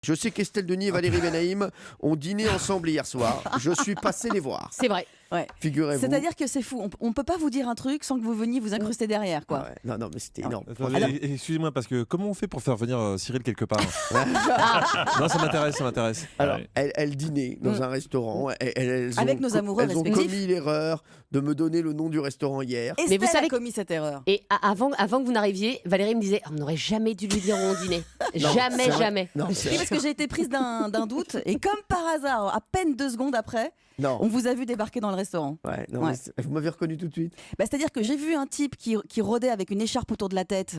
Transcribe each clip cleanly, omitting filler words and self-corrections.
Je sais qu'Estelle Denis et Valérie Benaïm ont dîné ensemble hier soir. Je suis passé les voir. C'est vrai. Ouais. Figurez-vous. C'est-à-dire que c'est fou. On peut pas vous dire un truc sans que vous veniez vous incruster derrière, quoi. Ah ouais. Non, mais c'était énorme. Attendez, excusez-moi, parce que comment on fait pour faire venir Cyril quelque part? Non, ça m'intéresse. Alors, elle dînait dans un restaurant. Avec nos amoureux elles ont respectifs. commis l'erreur de me donner le nom du restaurant hier. Estelle vous savez a commis cette erreur. Et avant que vous n'arriviez, Valérie me disait on n'aurait jamais dû lui dire où on dînait. Non, Jamais, c'est vrai. jamais. Non, Oui, parce que j'ai été prise d'un doute et comme par hasard, à peine 2 secondes après, non. on vous a vu débarquer dans le restaurant. Ouais, non, Ouais. mais vous m'avez reconnu tout de suite. C'est-à-dire que j'ai vu un type qui rôdait avec une écharpe autour de la tête,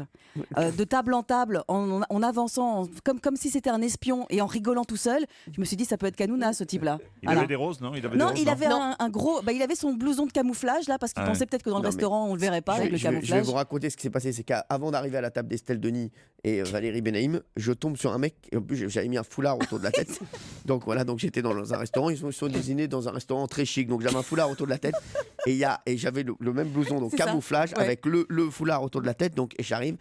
de table en table, en avançant, comme si c'était un espion et en rigolant tout seul. Je me suis dit, ça peut être Canouna, ce type-là. Il avait des roses, non? Il avait un gros. Il avait son blouson de camouflage, là, parce qu'il pensait peut-être que dans le restaurant, on le verrait pas avec le Je vais camouflage. vous raconter ce qui s'est passé. C'est qu'avant d'arriver à la table d'Estelle Denis et Valérie Benaïm, je tombe sur un mec. Et en plus, j'avais mis un foulard autour de la tête. Donc voilà, donc j'étais dans un restaurant. Ils sont désignés dans un restaurant très chic. Donc j'avais un foulard autour de la tête. Et j'avais le même blouson, donc C'est ça. camouflage, Ouais. avec le foulard autour de la tête. Donc, et j'arrive.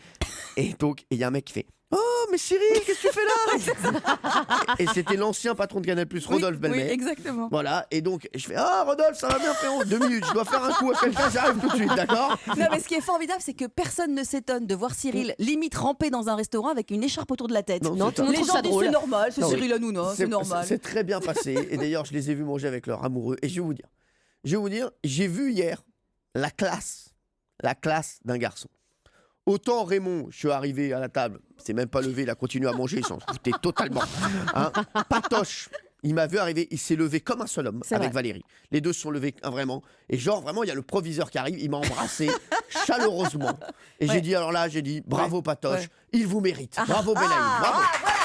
Et donc, il y a un mec qui fait « Oh, mais Cyril, qu'est-ce que tu fais là ?» Et c'était l'ancien patron de Canal+, Rodolphe Oui, Belmet. exactement. Voilà, et donc je fais « Ah, Rodolphe, ça va bien, frérot, 2 minutes, je dois faire un coup à quelqu'un, j'arrive tout de suite, d'accord ?» Non, mais ce qui est formidable, c'est que personne ne s'étonne de voir Cyril limite ramper dans un restaurant avec une écharpe autour de la tête. Non, Non, c'est tout le monde Les trouve gens ça disent drôle. c'est normal, c'est Non, Cyril Hanouna, c'est normal. C'est très bien passé. Et d'ailleurs, je les ai vus manger avec leur amoureux. Et je vais vous dire, j'ai vu hier la classe d'un garçon. Autant Raymond, je suis arrivé à la table, il s'est même pas levé, il a continué à manger, il s'en foutait totalement. Hein. Patoche, il m'a vu arriver, il s'est levé comme un seul homme C'est avec vrai. Valérie. Les deux se sont levés vraiment. Et genre, vraiment, il y a le proviseur qui arrive, il m'a embrassé chaleureusement. Et j'ai dit, bravo Patoche, il vous mérite. Bravo Benaïm, bravo. Voilà.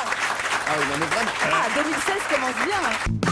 Ah oui, non, mais vraiment. 2016 commence bien.